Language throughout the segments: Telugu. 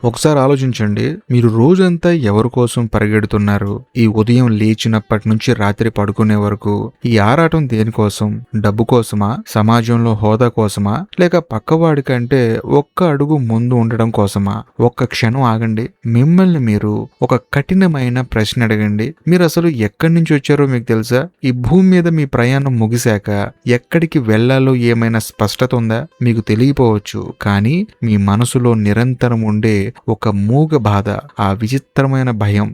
ఒకసారి ఆలోచించండి. మీరు రోజంతా ఎవరి కోసం పరిగెడుతున్నారు? ఈ ఉదయం లేచినప్పటి నుంచి రాత్రి పడుకునే వరకు ఈ ఆరాటం దేనికోసం? డబ్బు కోసమా? సమాజంలో హోదా కోసమా? లేక పక్కవాడి కంటే ఒక్క అడుగు ముందు ఉండడం కోసమా? ఒక్క క్షణం ఆగండి. మిమ్మల్ని మీరు ఒక కఠినమైన ప్రశ్న అడగండి. మీరు అసలు ఎక్కడి నుంచి వచ్చారో మీకు తెలుసా? ఈ భూమి మీద మీ ప్రయాణం ముగిశాక ఎక్కడికి వెళ్లాలో ఏమైనా స్పష్టత ఉందా? మీకు తెలియపోవచ్చు, కానీ మీ మనసులో నిరంతరం ఉండే ఒక మూగ బాధ, ఆ విచిత్రమైన భయం,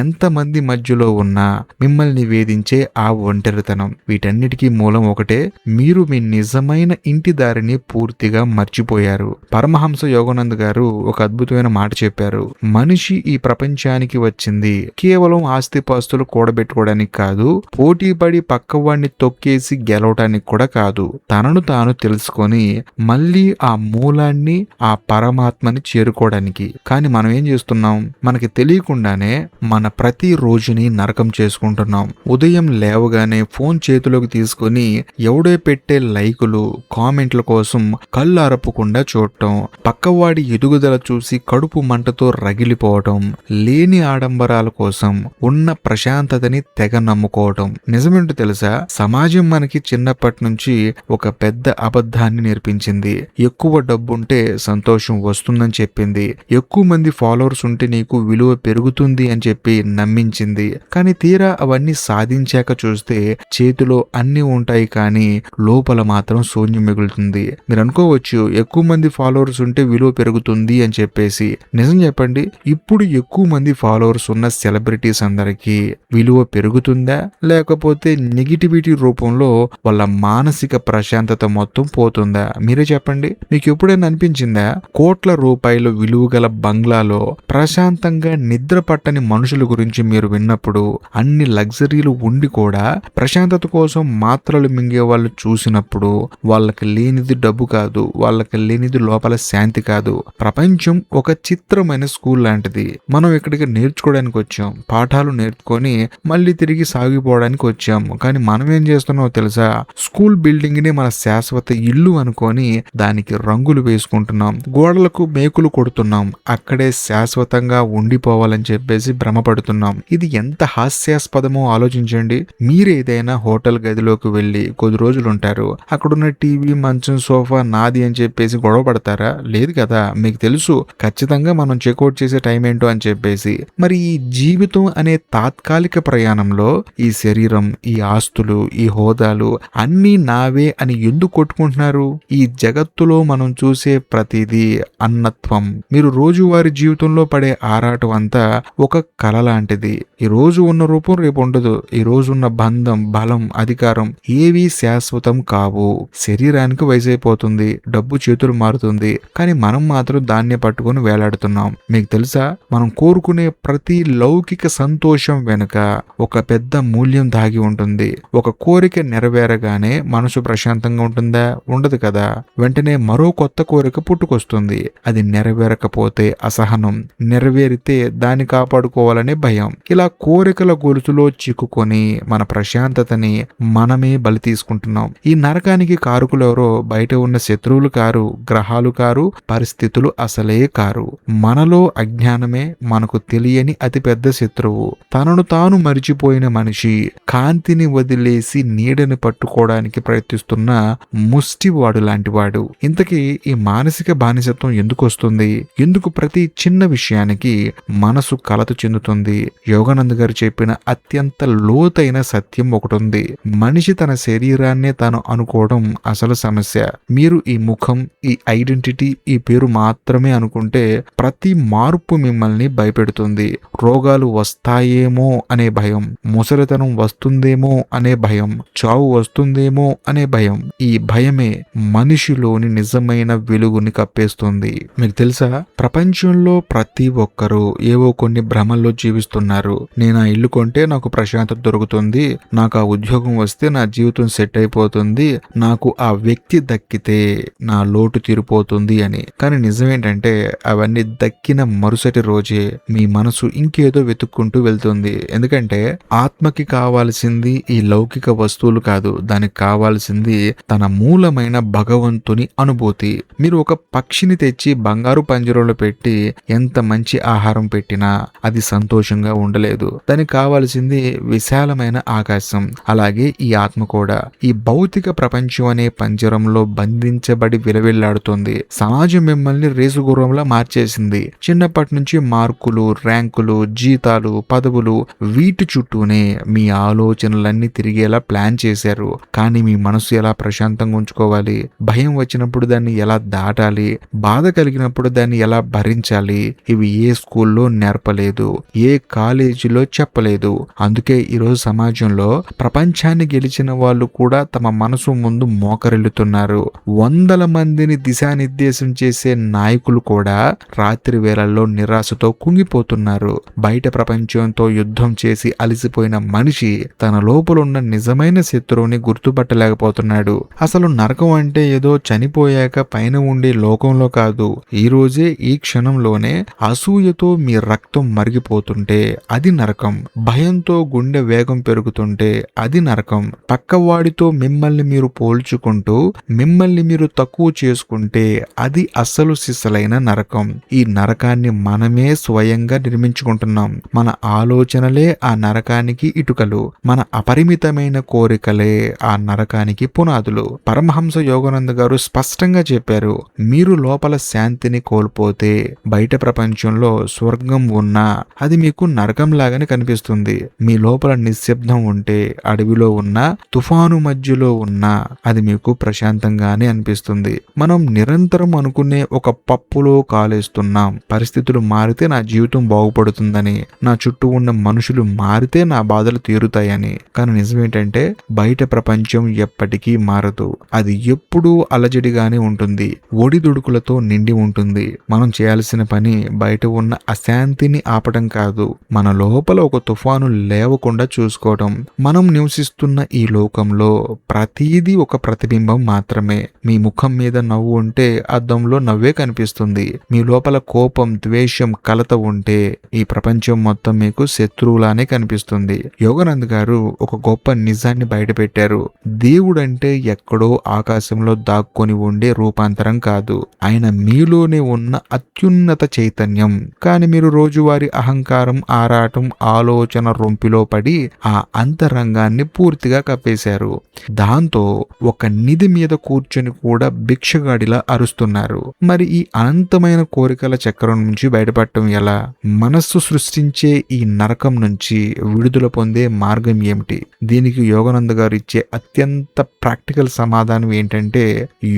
ఎంతమంది మధ్యలో ఉన్నా మిమ్మల్ని వేధించే ఆ ఒంటరితనం, వీటన్నిటికీ మూలం ఒకటే: మీరు మీ నిజమైన ఇంటి దారిని పూర్తిగా మర్చిపోయారు. పరమహంస యోగానంద్ గారు ఒక అద్భుతమైన మాట చెప్పారు. మనిషి ఈ ప్రపంచానికి వచ్చింది కేవలం ఆస్తిపాస్తులు కూడబెట్టుకోవడానికి కాదు, పోటీ పడి పక్కవాడిని తొక్కేసి గెలవటానికి కూడా కాదు, తనను తాను తెలుసుకొని మళ్ళీ ఆ మూలాన్ని, ఆ పరమాత్మని చేరుకోవడానికి. కానీ మనం ఏం చేస్తున్నాం? మనకి తెలియకుండానే మన ప్రతి రోజుని నరకం చేసుకుంటున్నాం. ఉదయం లేవగానే ఫోన్ చేతిలోకి తీసుకొని ఎవడో పెట్టే లైకులు, కామెంట్ల కోసం కళ్ళు అరపకుండా చూడటం, పక్కవాడి ఎదుగుదల చూసి కడుపు మంటతో రగిలిపోవటం, లేని ఆడంబరాల కోసం ఉన్న ప్రశాంతతని తెగ నమ్ముకోవటం. నిజమేంటో తెలుసా? సమాజం మనకి చిన్నప్పటి నుంచి ఒక పెద్ద అబద్ధాన్ని నేర్పించింది. ఎక్కువ డబ్బుంటే సంతోషం వస్తుందని చెప్పింది. ఎక్కువ మంది ఫాలోవర్స్ ఉంటే నీకు విలువ పెరుగుతుంది అని చెప్పి నమ్మించింది. కానీ తీరా అవన్నీ సాధించాక చూస్తే చేతిలో అన్ని ఉంటాయి, కానీ లోపల మాత్రం శూన్యం మిగులుతుంది. మీరు అనుకోవచ్చు, ఎక్కువ మంది ఫాలోవర్స్ ఉంటే విలువ పెరుగుతుంది అని చెప్పేసి. నిజం చెప్పండి, ఇప్పుడు ఎక్కువ మంది ఫాలోవర్స్ ఉన్న సెలబ్రిటీస్ అందరికీ విలువ పెరుగుతుందా, లేకపోతే నెగిటివిటీ రూపంలో వాళ్ళ మానసిక ప్రశాంతత మొత్తం పోతుందా? మీరే చెప్పండి. మీకు ఎప్పుడైనా అనిపించిందా, కోట్ల రూపాయల విలువ గల బంగ్లాలో ప్రశాంతంగా నిద్ర పట్టని మనుషుల గురించి మీరు విన్నప్పుడు, అన్ని లగ్జరీలు ఉండి కూడా ప్రశాంతత కోసం మాత్రలు మింగే వాళ్ళు చూసినప్పుడు, వాళ్ళకి లేనిది డబ్బు కాదు, వాళ్ళకి లేనిది లోపల శాంతి కాదు. ప్రపంచం ఒక చిత్రమైన స్కూల్ లాంటిది. మనం ఇక్కడికి నేర్చుకోవడానికి వచ్చాం, పాఠాలు నేర్చుకొని మళ్ళీ తిరిగి సాగిపోవడానికి వచ్చాము. కానీ మనం ఏం చేస్తున్నామో తెలుసా? స్కూల్ బిల్డింగ్ ని మన శాశ్వత ఇల్లు అనుకొని దానికి రంగులు వేసుకుంటున్నాం, గోడలకు మేకులు కొడుతున్నాం, అక్కడే శాశ్వతంగా ఉండిపోవాలని చెప్పేసి భ్రమపడుతున్నాం. ఇది ఎంత హాస్యాస్పదమో ఆలోచించండి. మీరేదైనా హోటల్ గదిలోకి వెళ్ళి కొద్ది రోజులు ఉంటారు, అక్కడున్న టీవీ, మంచం, సోఫా నాది అని చెప్పేసి గొడవ పడతారా? లేదు కదా. మీకు తెలుసు ఖచ్చితంగా మనం చెక్అవుట్ చేసే టైం ఏంటో అని చెప్పేసి. మరి ఈ జీవితం అనే తాత్కాలిక ప్రయాణంలో ఈ శరీరం, ఈ ఆస్తులు, ఈ హోదాలు అన్నీ నావే అని ఎందుకు కొట్టుకుంటున్నారు? ఈ జగత్తులో మనం చూసే ప్రతిదీ అన్నత్వం. మీరు రోజువారి జీవితంలో పడే ఆరాటం అంతా ఒక కళ లాంటిది. ఈ రోజు ఉన్న రూపం రేపు ఉండదు. ఈ రోజు ఉన్న బంధం, బలం, అధికారం ఏవీ శాశ్వతం కావు. శరీరానికి వయసైపోతుంది, డబ్బు చేతులు మారుతుంది, కానీ మనం మాత్రం దాన్ని పట్టుకొని వేలాడుతున్నాం. మీకు తెలుసా, మనం కోరుకునే ప్రతి లౌకిక సంతోషం వెనుక ఒక పెద్ద మూల్యం దాగి ఉంటుంది. ఒక కోరిక నెరవేరగానే మనసు ప్రశాంతంగా ఉంటుందా? ఉండదు కదా. వెంటనే మరో కొత్త కోరిక పుట్టుకొస్తుంది. అది నెరవేరకపోతే అసహనం, నెరవేరితే దాన్ని కాపాడుకోవాలనే భయం. ఇలా కోరికల గొలుసులో చిక్కుకొని మన ప్రశాంతతని మనమే బలి తీసుకుంటున్నాం. ఈ నరకానికి కారకులు ఎవరో బయట ఉన్న శత్రువులు కారు, గ్రహాలు కారు, పరిస్థితులు అసలే కారు. మనలో అజ్ఞానమే మనకు తెలియని అతిపెద్ద శత్రువు. తనను తాను మరిచిపోయిన మనిషి, కాంతిని వదిలేసి నీడని పట్టుకోవడానికి ప్రయత్నిస్తున్న ముష్టివాడు లాంటివాడు. ఇంతకీ ఈ మానసిక బానిసత్వం ఎందుకు వస్తుంది? ఎందుకు ప్రతి చిన్న విషయానికి మనసు కలత చెందుతుంది? యోగానంద్ గారు చెప్పిన అత్యంత లోతైన సత్యం ఒకటి ఉంది. మనిషి తన శరీరాన్నే తాను అనుకోవడం అసలు సమస్య. మీరు ఈ ముఖం, ఈ ఐడెంటిటీ, ఈ పేరు మాత్రమే అనుకుంటే ప్రతి మార్పు మిమ్మల్ని భయపెడుతుంది. రోగాలు వస్తాయేమో అనే భయం, ముసలితనం వస్తుందేమో అనే భయం, చావు వస్తుందేమో అనే భయం. ఈ భయమే మనిషిలోని నిజమైన వెలుగుని కప్పేస్తుంది. మీకు తెలుసా, ప్రపంచంలో ప్రతి ఒక్కరూ ఏవో కొన్ని భ్రమల్లో జీవిస్తున్నారు. నేను ఆ ఇల్లు కొంటే నాకు ప్రశాంతత దొరుకుతుంది, నాకు ఆ ఉద్యోగం వస్తే నా జీవితం సెట్ అయిపోతుంది, నాకు ఆ వ్యక్తి దక్కితే నా లోటు తీరిపోతుంది అని. కానీ నిజమేంటంటే, అవన్నీ దక్కిన మరుసటి రోజే మీ మనసు ఇంకేదో వెతుక్కుంటూ వెళ్తుంది. ఎందుకంటే ఆత్మకి కావాల్సింది ఈ లౌకిక వస్తువులు కాదు, దానికి కావాల్సింది తన మూలమైన భగవంతుని అనుభూతి. మీరు ఒక పక్షిని తెచ్చి బంగారు పంజరంలో పెట్టి ఎంత మంచి ఆహారం పెట్టినా అది సంతోషంగా ఉండలేదు. దానికి కావాల్సింది విశాలమైన ఆకాశం. అలాగే ఈ ఆత్మ కూడా ఈ భౌతిక ప్రపంచం అనే పంజరంలో బంధించబడి విలవిల్లాడుతుంది. సమాజం మిమ్మల్ని రేసుగుర్రంలా మార్చేసింది. చిన్నప్పటి నుంచి మార్కులు, ర్యాంకులు, జీతాలు, పదవులు వీటి చుట్టూనే మీ ఆలోచనలన్నీ తిరిగేలా ప్లాన్ చేశారు. కానీ మీ మనసు ఎలా ప్రశాంతంగా ఉంచుకోవాలి, భయం వచ్చినప్పుడు దాన్ని ఎలా దాటాలి, బాధ కలిగినప్పుడు దాన్ని ఎలా భరించాలి, ఇవి ఏ స్కూల్లో నేర్పలేదు, ఏ కాలేజీలో చెప్పలేదు. అందుకే ఈరోజు సమాజంలో ప్రపంచాన్ని గెలిచిన వాళ్ళు కూడా తమ మనసు ముందు మోకరిల్లుతున్నారు. వందల మందిని దిశానిర్దేశం చేసే నాయకులు కూడా రాత్రి వేళల్లో నిరాశతో కుంగిపోతున్నారు. బయట ప్రపంచంతో యుద్ధం చేసి అలసిపోయిన మనిషి తన లోపల ఉన్న నిజమైన శత్రువుని గుర్తుపట్టలేకపోతున్నాడు. అసలు నరకం అంటే ఏదో చనిపోయాక పైన ఉండే లోకంలో కాదు. ఈ రోజే ఈ క్షణంలోనే అసూయతో మీ రక్తం మరిగిపోతుంటే అది నరకం. భయంతో గుండె వేగం పెరుగుతుంటే అది నరకం. పక్కవాడితో మిమ్మల్ని మీరు పోల్చుకుంటూ మిమ్మల్ని మీరు తక్కువ చేసుకుంటే అది అసలు సిసలైన నరకం. ఈ నరకాన్ని మనమే స్వయంగా నిర్మించుకుంటున్నాం. మన ఆలోచనలే ఆ నరకానికి ఇటుకలు, మన అపరిమితమైన కోరికలే ఆ నరకానికి పునాదులు. పరమహంస యోగానంద గారు స్పష్టంగా చెప్పారు, మీరు లోపల శాంతిని కోల్పోతే బయట ప్రపంచంలో స్వర్గం ఉన్నా అది మీకు నరకం లాగానే కనిపిస్తుంది. మీ లోపల నిశ్శబ్దం ఉంటే అడవిలో ఉన్న తుఫాను మధ్యలో ఉన్నా అది మీకు ప్రశాంతంగానే అనిపిస్తుంది. మనం నిరంతరం అనుకునే ఒక పప్పులో కాలేస్తున్నాం. పరిస్థితులు మారితే నా జీవితం బాగుపడుతుందని, నా చుట్టూ ఉన్న మనుషులు మారితే నా బాధలు తీరుతాయని. కానీ నిజమేంటంటే బయట ప్రపంచం ఎప్పటికీ మారదు. అది ఎప్పుడూ అలజడిగానే ఉంటుంది, ఒడిదుడుకులతో నిండి ఉంటుంది. మనం చేయాల్సిన పని బయట ఉన్న అశాంతిని ఆపడం కాదు, మన లోపల ఒక తుఫాను లేవకుండా చూసుకోవడం. మనం నివసిస్తున్న ఈ లోకంలో ప్రతిదీ ఒక ప్రతిబింబం మాత్రమే. మీ ముఖం మీద నవ్వు ఉంటే అద్దంలో నవ్వే కనిపిస్తుంది. మీ లోపల కోపం, ద్వేషం, కలత ఉంటే ఈ ప్రపంచం మొత్తం మీకు శత్రువులానే కనిపిస్తుంది. యోగానంద్ గారు ఒక గొప్ప నిజాన్ని బయటపెట్టారు. దేవుడంటే ఎక్కడో ఆకాశంలో దాక్కొని ఉండే రూపాంతరం కాదు, ఆయన మీలోనే ఉన్న అత్యున్నత చైతన్యం. కానీ మీరు రోజువారీ అహంకారం, ఆరాటం, ఆలోచన రొంపిలో పడి ఆ అంతరంగాన్ని పూర్తిగా కప్పేశారు. దాంతో ఒక నిధి మీద కూర్చొని కూడా భిక్షగాడిలా అరుస్తున్నారు. మరి ఈ అనంతమైన కోరికల చక్రం నుంచి బయటపడటం ఎలా? మనస్సు సృష్టించే ఈ నరకం నుంచి విడుదల పొందే మార్గం ఏమిటి? దీనికి యోగానంద గారు ఇచ్చే అత్యంత ప్రాక్టికల్ సమాధానం ఏంటంటే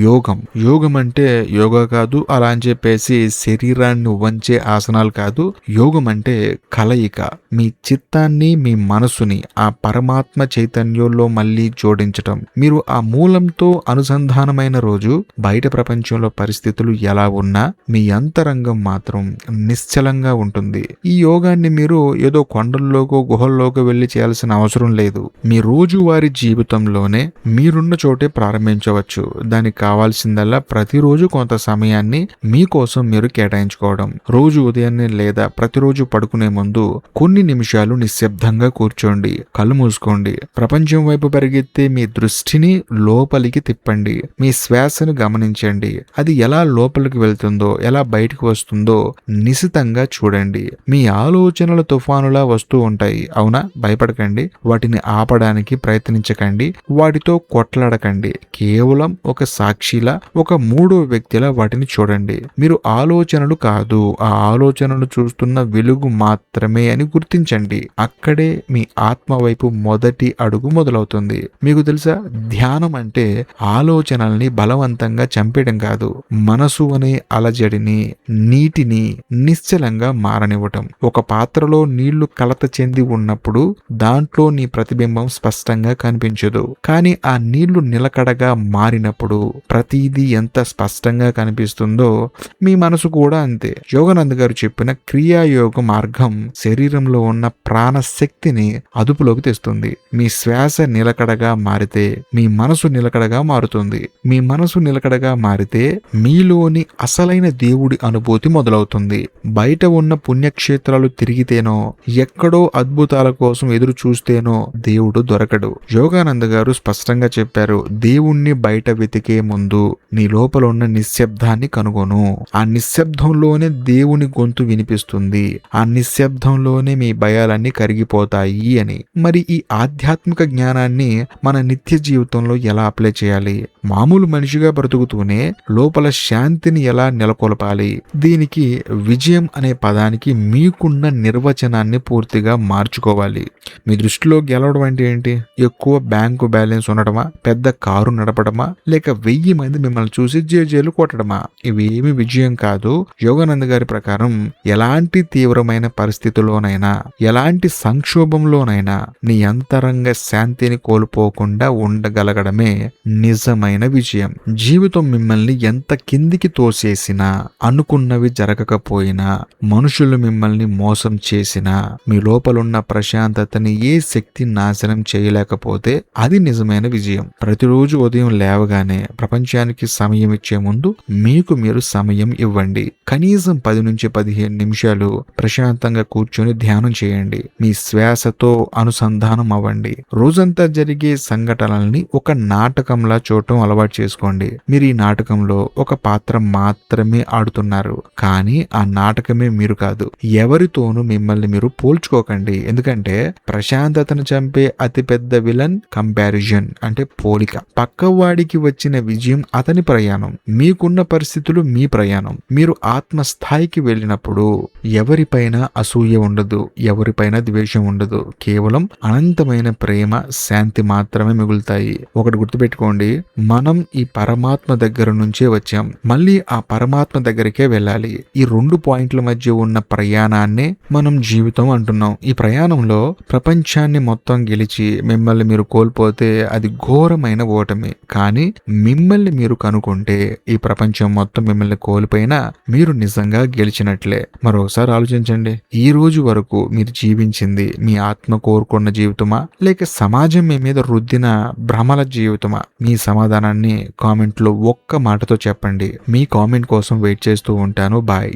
యోగం. యోగం అంటే యోగా కాదు, అలా అని చెప్పేసి శరీరాన్ని వంచే ఆసనాలు కాదు. యోగం అంటే కలయిక. మీ చిత్తాన్ని, మీ మనసుని ఆ పరమాత్మ చైతన్యంలో మళ్ళీ జోడించటం. మీరు ఆ మూలంతో అనుసంధానమైన రోజు బయట ప్రపంచంలో పరిస్థితులు ఎలా ఉన్నా మీ అంతరంగం మాత్రం నిశ్చలంగా ఉంటుంది. ఈ యోగాన్ని మీరు ఏదో కొండల్లోకో గుహల్లోకో వెళ్లి చేయాల్సిన అవసరం లేదు. మీ రోజువారీ జీవితంలోనే మీరున్న చోటే ప్రారంభించవచ్చు. దానికి కావాల్సిందల్లా ప్రతిరోజు కొంత సమయాన్ని మీకోసం మీరు కేటాయించుకోవడం. రోజు ఉదయాన్నే లేదా ప్రతిరోజు పడుకునే ముందు కొన్ని నిమిషాలు నిశ్శబ్దంగా కూర్చోండి, కళ్ళు మూసుకోండి. ప్రపంచం వైపు పరిగెత్తే మీ దృష్టిని లోపలికి తిప్పండి. మీ శ్వాసను గమనించండి. అది ఎలా లోపలికి వెళ్తుందో, ఎలా బయటకు వస్తుందో నిశితంగా చూడండి. మీ ఆలోచనల తుఫానులా వస్తూ ఉంటాయి, అవునా? భయపడకండి. వాటిని ఆపడానికి ప్రయత్నించకండి. వాటితో కొట్లాడకండి. కేవలం ఒక సాక్షిలా, ఒక మూడో వ్యక్తిలా వాటిని చూడండి. మీరు ఆలోచనలు కాదు, ఆ ఆలోచనలు చూస్తున్న వెలుగు మాత్రమే అని గుర్తించండి. అక్కడే మీ ఆత్మ వైపు మొదటి అడుగు మొదలవుతుంది. మీకు తెలుసా, ధ్యానం అంటే ఆలోచనల్ని బలవంతంగా చంపేయడం కాదు, మనసు అనే అలజడిని, నీటిని నిశ్చలంగా మారనివ్వటం. ఒక పాత్రలో నీళ్లు కలత చెంది ఉన్నప్పుడు దాంట్లో నీ ప్రతిబింబం స్పష్టంగా కనిపించదు. కానీ ఆ నీళ్లు నిలకడగా మారినప్పుడు ప్రతిదీ ఎంత స్పష్టంగా కనిపిస్తుందో మీ మనసు కూడా అంతే. యోగానంద్ గారు చెప్పిన క్రియాయోగ మార్గం శరీరంలో ఉన్న ప్రాణ శక్తిని అదుపులోకి తెస్తుంది. మీ శ్వాస నిలకడగా మారితే మీ మనసు నిలకడగా మారుతుంది. మీ మనసు నిలకడగా మారితే మీలోని అసలైన దేవుడి అనుభూతి మొదలవుతుంది. బయట ఉన్న పుణ్యక్షేత్రాలు తిరిగితేనో, ఎక్కడో అద్భుతాల కోసం ఎదురు చూస్తేనో దేవుడు దొరకడు. యోగానంద గారు స్పష్టంగా చెప్పారు, దేవుణ్ణి బయట వెతికే ముందు నీ లోపల ఉన్న నిశ్శబ్దాన్ని కనుగొను. ఆ నిశ్శబ్ద నిశ్శబ్దంలోనే దేవుని గొంతు వినిపిస్తుంది, ఆ నిశ్శబ్దంలోనే మీ భయాలన్నీ కరిగిపోతాయి అని. మరి ఈ ఆధ్యాత్మిక జ్ఞానాన్ని మన నిత్య జీవితంలో ఎలా అప్లై చేయాలి? మామూలు మనిషిగా బ్రతుకుతూనే లోపల శాంతిని ఎలా నెలకొల్పాలి? దీనికి విజయం అనే పదానికి మీకున్న నిర్వచనాన్ని పూర్తిగా మార్చుకోవాలి. మీ దృష్టిలో గెలవడం అంటే ఏంటి? ఎక్కువ బ్యాంకు బ్యాలెన్స్ ఉండటమా, పెద్ద కారు నడపడమా, లేక 1000 మంది మిమ్మల్ని చూసి జేజేలు కొట్టడమా? ఇవేమి విజయం కాదు. యోగానంద గారి ప్రకారం ఎలాంటి తీవ్రమైన పరిస్థితుల్లోనైనా, ఎలాంటి సంక్షోభంలోనైనా నీ అంతరంగ శాంతిని కోల్పోకుండా ఉండగలగడమే నిజమైన విజయం. జీవితం మిమ్మల్ని ఎంత కిందికి తోసేసినా, అనుకున్నవి జరగకపోయినా, మనుషులు మిమ్మల్ని మోసం చేసినా, మీ లోపలున్న ప్రశాంతతని ఏ శక్తి నాశనం చేయలేకపోతే అది నిజమైన విజయం. ప్రతిరోజు ఉదయం లేవగానే ప్రపంచానికి సమయం ఇచ్చే ముందు మీకు మీరు సమయం ఇవ్వండి. కనీసం 10 నుంచి 15 నిమిషాలు ప్రశాంతంగా కూర్చొని ధ్యానం చేయండి. మీ శ్వాసతో అనుసంధానం అవ్వండి. రోజంతా జరిగే సంఘటనల్ని ఒక నాటకంలా చూడటం అలవాటు చేసుకోండి. మీరు ఈ నాటకంలో ఒక పాత్ర మాత్రమే ఆడుతున్నారు, కానీ ఆ నాటకమే మీరు కాదు. ఎవరితోనూ మిమ్మల్ని మీరు పోల్చుకోకండి. ఎందుకంటే ప్రశాంతతను చంపే అతిపెద్ద విలన్ కంపారిజన్, అంటే పోలిక. పక్కవాడికి వచ్చిన విజయం అతని ప్రయాణం, మీకున్న పరిస్థితులు మీ ప్రయాణం. మీరు ఆత్మస్థాయికి వెళ్ళినప్పుడు ఎవరిపైన అసూయ ఉండదు, ఎవరిపైన ద్వేషం ఉండదు. కేవలం అనంతమైన ప్రేమ, శాంతి మాత్రమే మిగులుతాయి. ఒకటి గుర్తుపెట్టుకోండి, మనం ఈ పరమాత్మ దగ్గర నుంచే వచ్చాం, మళ్ళీ ఆ పరమాత్మ దగ్గరికే వెళ్ళాలి. ఈ 2 పాయింట్ల మధ్య ఉన్న ప్రయాణాన్నే మనం జీవితం అంటున్నాం. ఈ ప్రయాణంలో ప్రపంచాన్ని మొత్తం గెలిచి మిమ్మల్ని మీరు కోల్పోతే అది ఘోరమైన ఓటమి. కానీ మిమ్మల్ని మీరు కనుకుంటే ఈ ప్రపంచం మొత్తం మిమ్మల్ని కోల్పోయినా మీరు నిజంగా గెలిచినట్లే. మరోసారి ఆలోచించండి, ఈ రోజు వరకు మీరు జీవించింది మీ ఆత్మ కోరుకున్న జీవితమా, లేక సమాజం మీ మీద రుద్దిన భ్రమల జీవితమా? మీ సమాధానాన్ని కామెంట్లో ఒక్క మాటతో చెప్పండి. మీ కామెంట్ కోసం వెయిట్ చేస్తూ ఉంటాను. బాయ్.